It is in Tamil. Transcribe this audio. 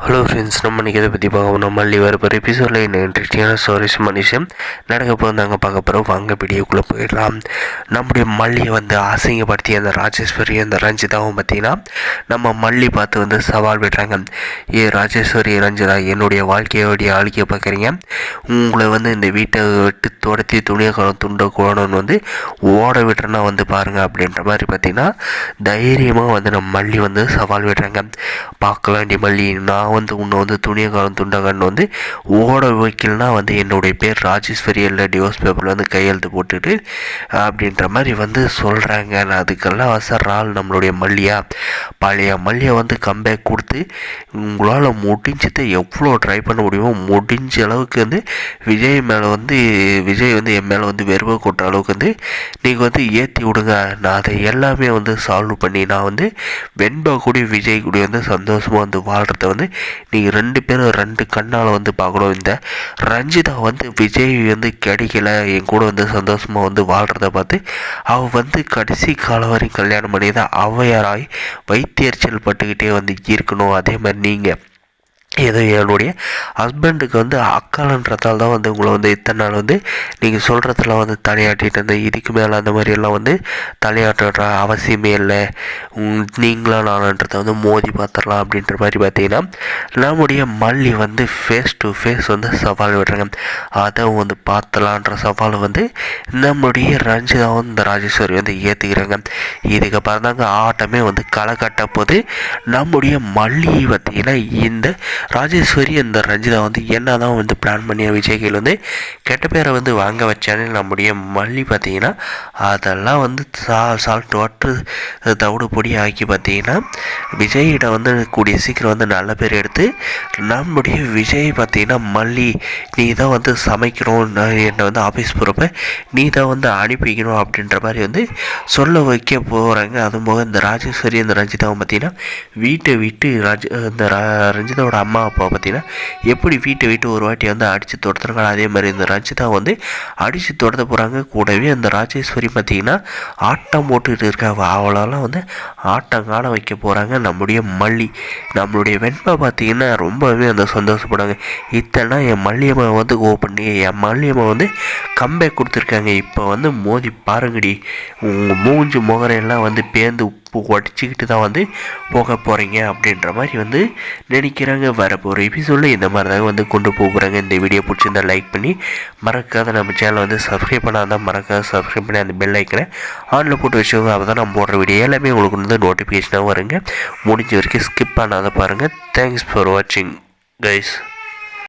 ஹலோ ஃப்ரெண்ட்ஸ், நம்ம இன்றைக்கி இதை பற்றி பார்க்க நம்ம மல்லி வரப்போகிற எபிசோடில் என்ன இன்ட்ரெஸ்டிங்கான ஸ்டோரிஸ் மனுஷன் நடக்க போது நாங்கள் பார்க்க போகிறோம். வாங்க வீடியோக்குள்ளே போயிடலாம். நம்முடைய மல்லியை அசிங்கப்படுத்தி அந்த ராஜேஸ்வரி அந்த ரஞ்சிதாவும் பார்த்திங்கன்னா நம்ம மல்லி பார்த்து சவால் விடுறாங்க. ராஜேஸ்வரி ரஞ்சிதா, என்னுடைய வாழ்க்கையோடைய ஆளுக்கையை பார்க்குறீங்க, உங்களை இந்த வீட்டை விட்டு துரத்தி துணியை துண்டை கோணன்னு ஓட விட்டுறனா பாருங்கள் அப்படின்ற மாதிரி பார்த்திங்கன்னா தைரியமாக நம்ம மல்லி சவால் விடுறாங்க. பார்க்கலாண்டி மல்லி, நான் உன்னை துணியக்காரன் துண்டக்காரன் ஓட வைக்கலனா என்னுடைய பேர் ராஜேஸ்வரி இல்லை டிவோர்ஸ் பேப்பரில் கையெழுத்து போட்டுட்டு அப்படின்ற மாதிரி சொல்கிறாங்க. நான் அதுக்கெல்லாம் வசர ஆள் நம்மளுடைய மல்லியா, பழைய மல்லியை கம்பேக் கொடுத்து உங்களால் முடிஞ்சதை எவ்வளோ ட்ரை பண்ண முடியுமோ முடிஞ்ச அளவுக்கு விஜய் மேலே விஜய் என் மேலே வெறுவை கொட்டுற அளவுக்கு நீங்கள் ஏற்றி விடுங்க. நான் அதை எல்லாமே சால்வ் பண்ணி நான் வெண்பா கூடி விஜய் கூடி சந்தோஷமாக வாழ்கிறத நீங்கள் 2 பேரும் 2 கண்ணால் பார்க்கணும். இந்த ரஞ்சிதா விஜய் கிடைக்கல என் கூட சந்தோஷமாக வாழ்கிறத பார்த்து அவள் கடைசி காலம் வரையும் கல்யாணம் பண்ணி தான் அவையாராய் வைத்தியர்ச்சல் பட்டுக்கிட்டே இருக்கணும். அதே மாதிரி நீங்கள் ஏதோ என்னுடைய ஹஸ்பண்டுக்கு அக்காலன்றதால் தான் உங்களை இத்தனை நாள் நீங்கள் சொல்கிறதுலாம் தலையாட்டிட்டு இருந்தேன். இதுக்கு மேலே அந்த மாதிரியெல்லாம் தலையாட்டுற அவசியமே இல்லை. நீங்களாம் நானுன்றதை மோதி பார்த்துடலாம் அப்படின்ற மாதிரி பார்த்தீங்கன்னா நம்முடைய மல்லி ஃபேஸ் டு ஃபேஸ் சவால் விடுறாங்க. அதை பார்த்தலான்ற சவால் நம்முடைய ரஞ்சிதாவும் இந்த ராஜேஸ்வரி ஏற்றுக்கிறாங்க. இதுக்கப்புறம் தாங்க ஆட்டமே களை கட்ட போது நம்முடைய மல்லி பார்த்தீங்கன்னா இந்த ராஜேஸ்வரி அந்த ரஞ்சிதா என்ன தான் பிளான் பண்ணி விஜய் கையில் கெட்ட பேரை வாங்க வச்சானே நம்முடைய மல்லி பார்த்தீங்கன்னா அதெல்லாம் சால்ட் வாட்டர் தவிடு பொடி ஆக்கி பார்த்தீங்கன்னா விஜயிடம் கூடிய சீக்கிரம் நல்ல பேர் எடுத்து நம்முடைய விஜய் பார்த்தீங்கன்னா மல்லி நீ தான் சமைக்கணும், என்னை ஆஃபீஸ் போகிறப்ப நீ தான் அனுப்பிக்கணும் அப்படின்ற மாதிரி சொல்ல வைக்க போகிறாங்க. அதுபோக இந்த ராஜேஸ்வரி அந்த ரஞ்சிதாவும் பார்த்தீங்கன்னா வீட்டை விட்டு இந்த ரஞ்சிதாவோட அம்மா அப்பா பார்த்தீங்கன்னா எப்படி வீட்டை விட்டு ஒரு வாட்டி அடித்து துரத்துறாங்க. அதே மாதிரி இந்த ரஞ்சிதா அடித்து துரத்த போகிறாங்க. கூடவே அந்த ராஜேஸ்வரி பார்த்தீங்கன்னா ஆட்டம் போட்டுக்கிட்டு இருக்காங்க. அவளெல்லாம் ஆட்டம் காண வைக்க போகிறாங்க நம்முடைய மல்லி. நம்மளுடைய வெண்பா பார்த்தீங்கன்னா ரொம்பவே சந்தோஷப்படுறாங்க. இத்தனை என் மல்லியம்மா ஓ பண்ணி என் மல்லியம்மா கம்பேக் கொடுத்துருக்காங்க. இப்போ மோதி பாருங்கடி, உங்கள் மூஞ்சி முகரையெல்லாம் பேர்ந்து உப்பு உடச்சிக்கிட்டு தான் போக போகிறீங்க அப்படின்ற மாதிரி நினைக்கிறாங்க. வரப்போகிற எபிசோடில் இந்த மாதிரி தாங்க கொண்டு போகிறாங்க. இந்த வீடியோ பிடிச்சிருந்தா லைக் பண்ணி மறக்காத நம்ம சேனலை சப்ஸ்கிரைப் பண்ணாதான் மறக்காத சப்ஸ்கிரைப் பண்ணி அந்த பெல் ஐக்கனை ஆனில் போட்டு வச்சுக்கோங்க. அப்போ தான் நம்ம போடுற வீடியோ எல்லாமே உங்களுக்கு நோட்டிஃபிகேஷனாக வருங்க. முடிஞ்ச வரைக்கும் ஸ்கிப் பண்ணாத பாருங்கள். தேங்க்ஸ் ஃபார் வாட்சிங் கைஸ்.